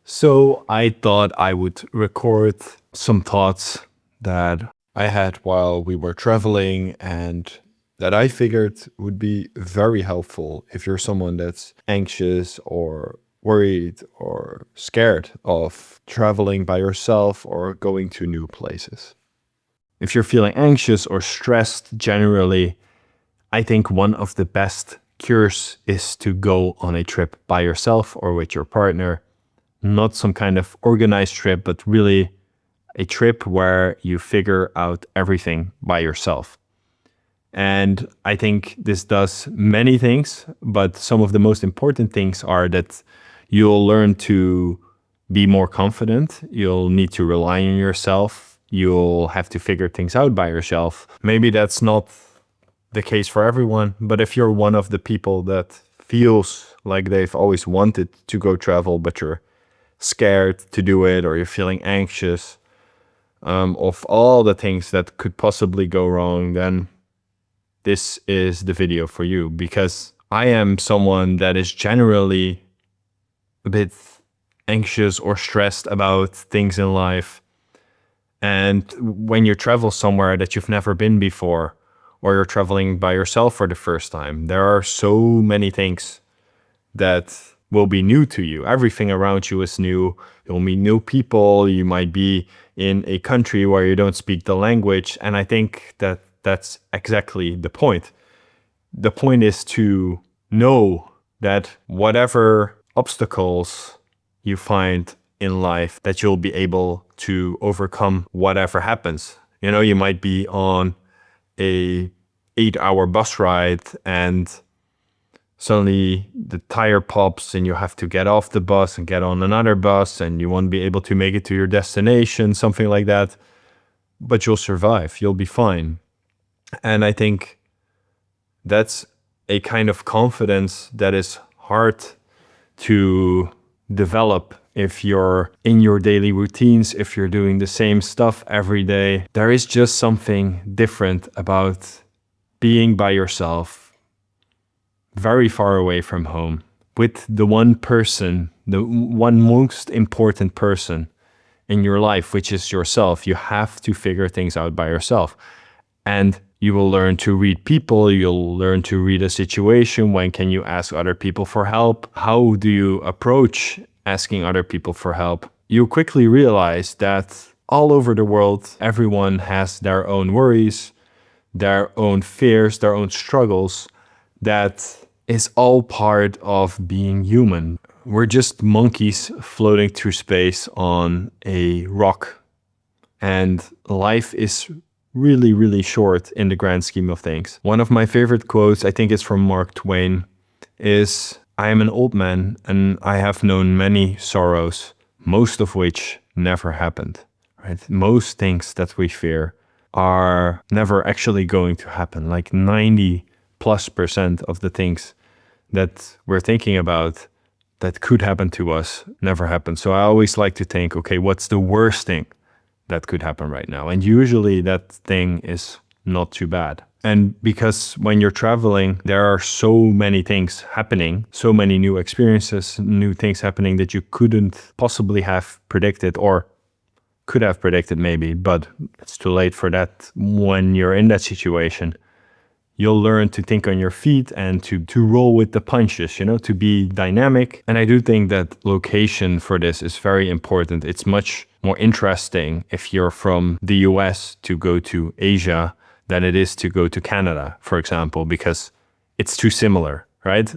So I thought I would record some thoughts that I had while we were traveling and that I figured would be very helpful if you're someone that's anxious or worried or scared of traveling by yourself or going to new places. If you're feeling anxious or stressed generally, I think one of the best cures is to go on a trip by yourself or with your partner. Not some kind of organized trip, but really a trip where you figure out everything by yourself. And I think this does many things, but some of the most important things are that you'll learn to be more confident. You'll need to rely on yourself. You'll have to figure things out by yourself. Maybe that's not the case for everyone, but if you're one of the people that feels like they've always wanted to go travel, but you're scared to do it, or you're feeling anxious of all the things that could possibly go wrong, then this is the video for you, because I am someone that is generally a bit anxious or stressed about things in life. And when you travel somewhere that you've never been before, or you're traveling by yourself for the first time, there are so many things that will be new to you. Everything around you is new. You'll meet new people. You might be in a country where you don't speak the language. And I think that that's exactly the point. The point is to know that whatever obstacles you find in life, that you'll be able to overcome whatever happens. You know, you might be on a 8-hour bus ride and suddenly the tire pops and you have to get off the bus and get on another bus and you won't be able to make it to your destination, something like that. But you'll survive. You'll be fine. And I think that's a kind of confidence that is hard to develop if you're in your daily routines, if you're doing the same stuff every day. There is just something different about being by yourself, very far away from home, with the one person, the one most important person in your life, which is yourself. You have to figure things out by yourself. And you will learn to read people. You'll learn to read a situation. When can you ask other people for help? How do you approach asking other people for help? You quickly realize that all over the world, everyone has their own worries, their own fears, their own struggles. That is all part of being human. We're just monkeys floating through space on a rock. And life is really, really short in the grand scheme of things. One of my favorite quotes, I think it's from Mark Twain, is, "I am an old man and I have known many sorrows, most of which never happened." Right? Most things that we fear are never actually going to happen. Like 90+% of the things that we're thinking about that could happen to us never happen. So I always like to think, okay, what's the worst thing that could happen right now? And usually that thing is not too bad. And because when you're traveling, there are so many things happening, so many new experiences, new things happening that you couldn't possibly have predicted, or could have predicted maybe, but it's too late for that. When you're in that situation, you'll learn to think on your feet and to roll with the punches, you know, to be dynamic. And I do think that location for this is very important. It's much more interesting if you're from the US to go to Asia than it is to go to Canada, for example, because it's too similar, right?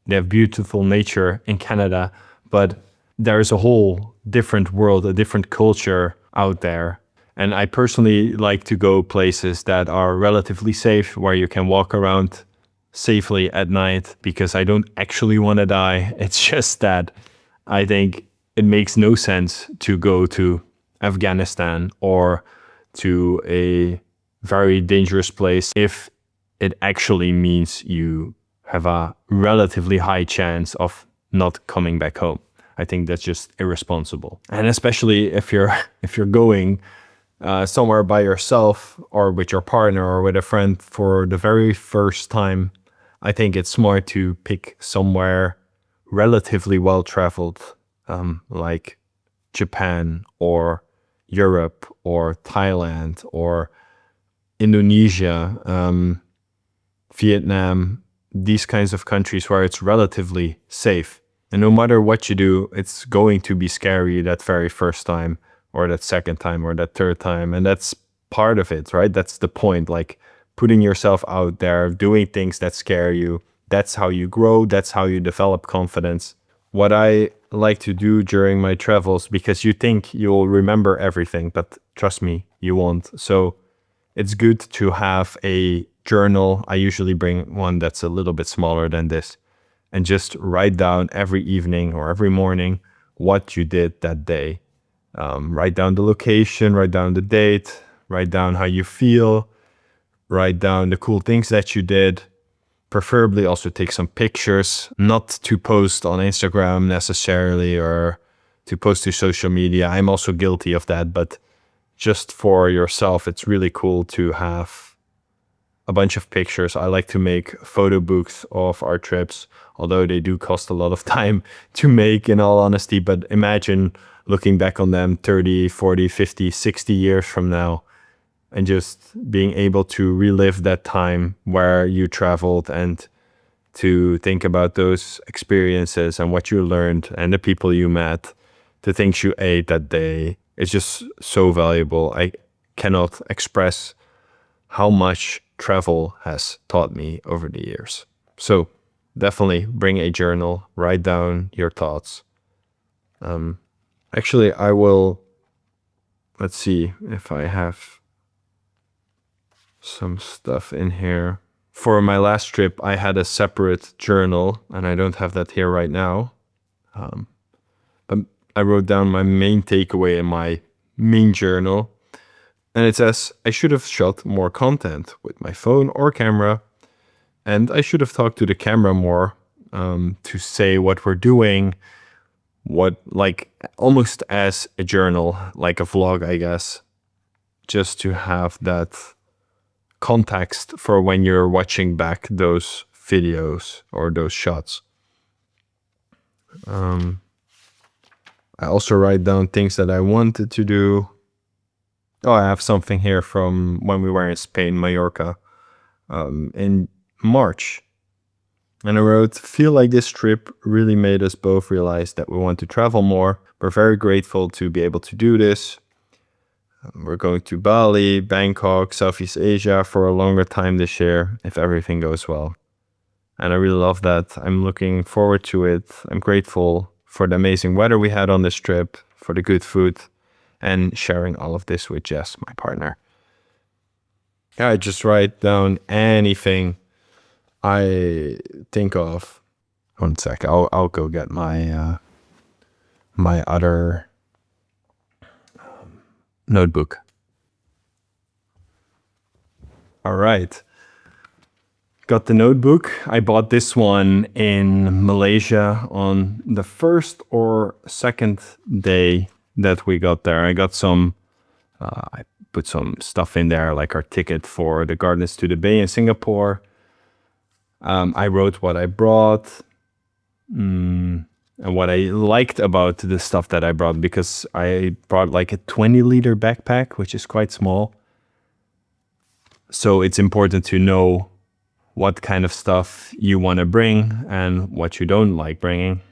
They have beautiful nature in Canada, but there's a whole different world, a different culture out there. And I personally like to go places that are relatively safe, where you can walk around safely at night, because I don't actually want to die. It's just that I think it makes no sense to go to Afghanistan or to a very dangerous place if it actually means you have a relatively high chance of not coming back home. I think that's just irresponsible. And especially if you're going somewhere by yourself or with your partner or with a friend for the very first time, I think it's smart to pick somewhere relatively well-traveled like Japan or Europe or Thailand or Indonesia, Vietnam, these kinds of countries where it's relatively safe. And no matter what you do, it's going to be scary that very first time or that second time or that third time. And that's part of it, right? That's the point. Like putting yourself out there, doing things that scare you. That's how you grow. That's how you develop confidence. What I like to do during my travels, because you think you'll remember everything, but trust me, you won't. So it's good to have a journal. I usually bring one that's a little bit smaller than this, and just write down every evening or every morning what you did that day. Write down the location, write down the date, write down how you feel, write down the cool things that you did. Preferably also take some pictures, not to post on Instagram necessarily or to post to social media. I'm also guilty of that, but just for yourself, it's really cool to have a bunch of pictures. I like to make photo books of our trips, although they do cost a lot of time to make, in all honesty. But imagine looking back on them 30, 40, 50, 60 years from now and just being able to relive that time where you traveled and to think about those experiences and what you learned and the people you met, the things you ate that day. It's just so valuable. I cannot express how much travel has taught me over the years. So definitely bring a journal, write down your thoughts. Actually, I will, let's see if I have some stuff in here. For my last trip, I had a separate journal, and I don't have that here right now. But I wrote down my main takeaway in my main journal. And it says, I should have shot more content with my phone or camera. And I should have talked to the camera more to say what we're doing, like almost as a journal, like a vlog, I guess, just to have that context for when you're watching back those videos or those shots. I also write down things that I wanted to do. Oh, I have something here from when we were in Spain, Mallorca, in March. And I wrote, feel like this trip really made us both realize that we want to travel more. We're very grateful to be able to do this. We're going to Bali, Bangkok, Southeast Asia for a longer time this year, if everything goes well. And I really love that. I'm looking forward to it. I'm grateful for the amazing weather we had on this trip, for the good food, and sharing all of this with Jess, my partner. Yeah, I just write down anything I think of. 1 sec, I'll go get my my other notebook. All right. Got the notebook. I bought this one in Malaysia on the first or second day that we got there. I got some, I put some stuff in there, like our ticket for the Gardens to the Bay in Singapore. I wrote what I brought and what I liked about the stuff that I brought, because I brought like a 20-liter backpack, which is quite small. So it's important to know what kind of stuff you want to bring and what you don't like bringing.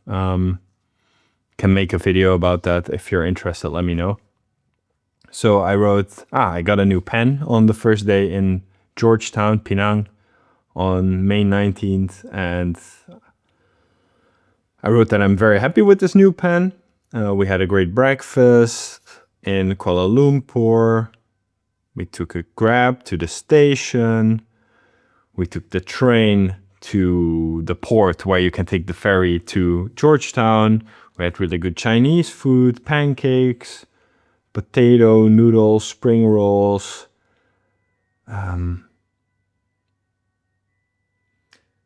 Can make a video about that. If you're interested, let me know. So I wrote, I got a new pen on the first day in Georgetown, Penang, on May 19th. And I wrote that I'm very happy with this new pen. We had a great breakfast in Kuala Lumpur. We took a Grab to the station. We took the train to the port where you can take the ferry to Georgetown. We had really good Chinese food, pancakes, potato, noodles, spring rolls.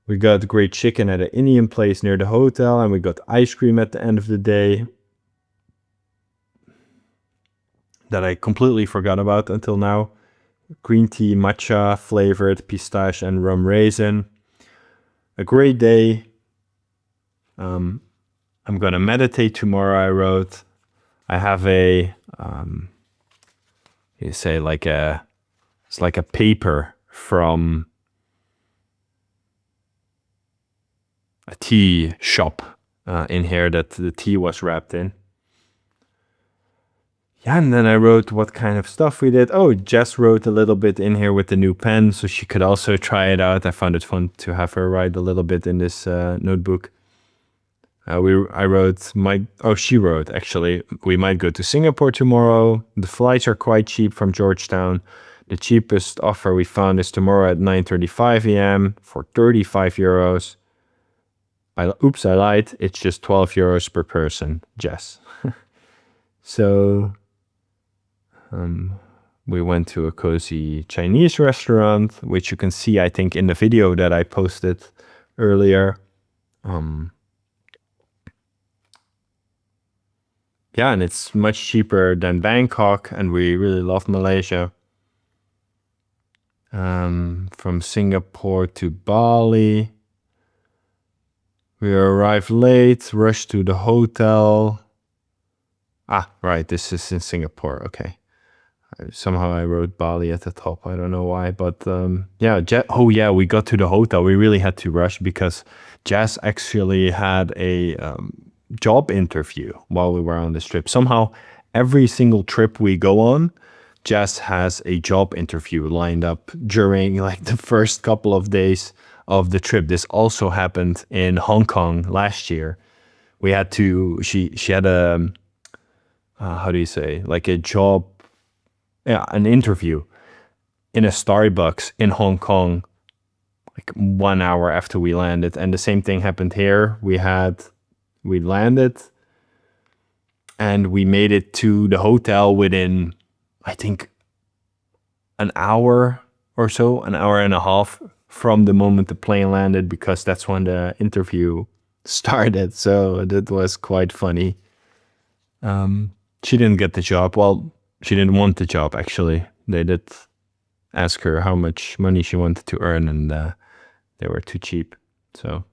We got great chicken at an Indian place near the hotel, and we got ice cream at the end of the day that I completely forgot about until now. Green tea, matcha flavored pistache and rum raisin. A great day. I I'm going to meditate tomorrow, I wrote. I have a, it's like a paper from a tea shop in here that the tea was wrapped in. Yeah, and then I wrote what kind of stuff we did. Oh, Jess wrote a little bit in here with the new pen, so she could also try it out. I found it fun to have her write a little bit in this notebook. She wrote, actually, we might go to Singapore tomorrow. The flights are quite cheap from Georgetown. The cheapest offer we found is tomorrow at 9:35 a.m. for 35 euros. I lied. It's just 12 euros per person, Jess. So we went to a cozy Chinese restaurant, which you can see, I think, in the video that I posted earlier. Yeah, and it's much cheaper than Bangkok, and we really love Malaysia. From Singapore to Bali. We arrived late, rushed to the hotel. Right, this is in Singapore, okay. Somehow I wrote Bali at the top, I don't know why, but we got to the hotel. We really had to rush because Jess actually had a job interview while we were on this trip. Somehow, every single trip we go on, Jess has a job interview lined up during like the first couple of days of the trip. This also happened in Hong Kong last year. We had to, she had a, how do you say, like a job, an interview in a Starbucks in Hong Kong, like 1 hour after we landed. And the same thing happened here. We landed and we made it to the hotel within, I think, an hour or so, an hour and a half from the moment the plane landed, because that's when the interview started. So that was quite funny. She didn't get the job. Well, she didn't want the job, actually. They did ask her how much money she wanted to earn, and they were too cheap. So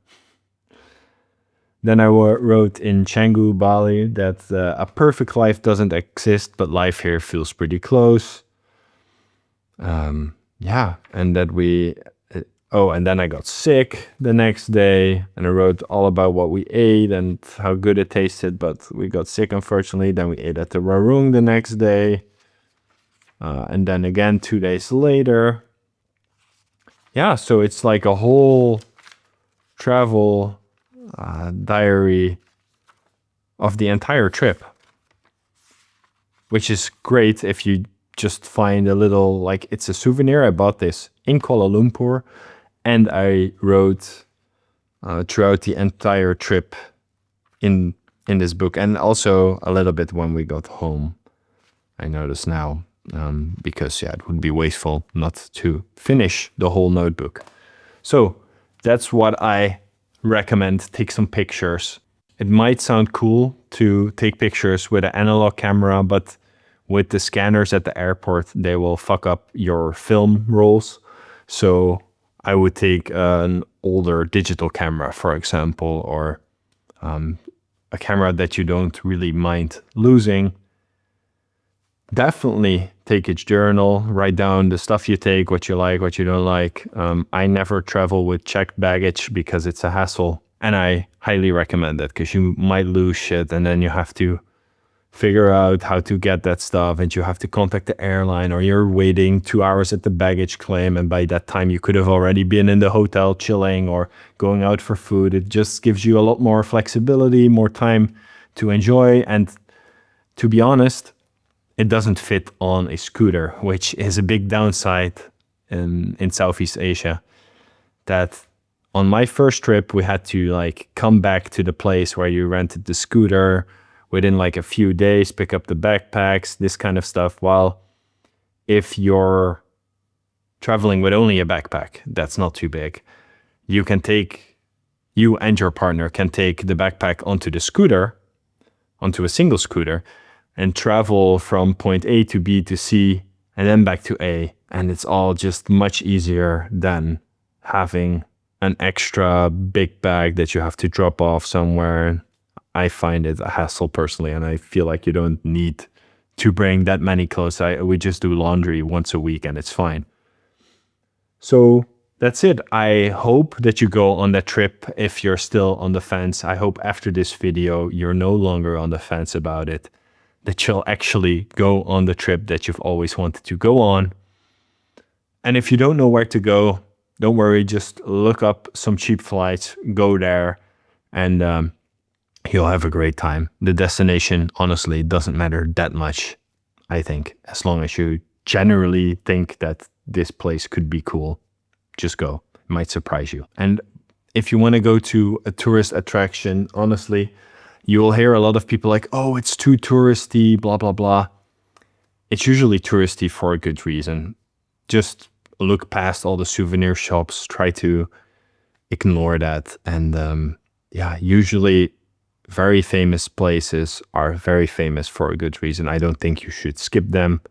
then I wrote in Canggu, Bali, that a perfect life doesn't exist, but life here feels pretty close. And that and then I got sick the next day, and I wrote all about what we ate and how good it tasted, but we got sick, unfortunately. Then we ate at the Warung the next day, and then again 2 days later. Yeah, so it's like a whole travel diary of the entire trip, which is great if you just find a little, like, it's a souvenir. I bought this in Kuala Lumpur, and I wrote throughout the entire trip in this book, and also a little bit when we got home, I notice now, because it would be wasteful not to finish the whole notebook. So that's what I recommend. Take some pictures. It might sound cool to take pictures with an analog camera, but with the scanners at the airport, they will fuck up your film rolls. So I would take an older digital camera, for example, or a camera that you don't really mind losing. Definitely take a journal, write down the stuff you take, what you like, what you don't like. I never travel with checked baggage because it's a hassle, and I highly recommend that, because you might lose shit and then you have to figure out how to get that stuff, and you have to contact the airline, or you're waiting 2 hours at the baggage claim, and by that time you could have already been in the hotel chilling or going out for food. It just gives you a lot more flexibility, more time to enjoy, and to be honest, it doesn't fit on a scooter, which is a big downside in Southeast Asia. That on my first trip, we had to like come back to the place where you rented the scooter within like a few days, pick up the backpacks, this kind of stuff. While if you're traveling with only a backpack, that's not too big. You and your partner can take the backpack onto the scooter, onto a single scooter, and travel from point A to B to C and then back to A. And it's all just much easier than having an extra big bag that you have to drop off somewhere. I find it a hassle personally, and I feel like you don't need to bring that many clothes. We just do laundry once a week and it's fine. So that's it. I hope that you go on that trip if you're still on the fence. I hope after this video, you're no longer on the fence about it, that you'll actually go on the trip that you've always wanted to go on. And if you don't know where to go, don't worry, just look up some cheap flights, go there, and you'll have a great time. The destination, honestly, doesn't matter that much, I think, as long as you generally think that this place could be cool. Just go. It might surprise you. And if you want to go to a tourist attraction, honestly, you will hear a lot of people like, oh, it's too touristy, blah, blah, blah. It's usually touristy for a good reason. Just look past all the souvenir shops, try to ignore that. And yeah, usually very famous places are very famous for a good reason. I don't think you should skip them.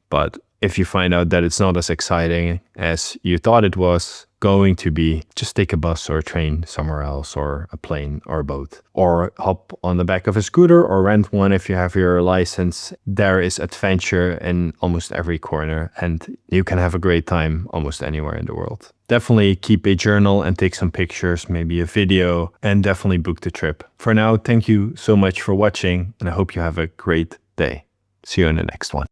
But if you find out that it's not as exciting as you thought it was going to be, just take a bus or a train somewhere else, or a plane or a boat, or hop on the back of a scooter or rent one if you have your license. There is adventure in almost every corner, and you can have a great time almost anywhere in the world. Definitely keep a journal and take some pictures, maybe a video, and definitely book the trip. For now, thank you so much for watching, and I hope you have a great day. See you in the next one.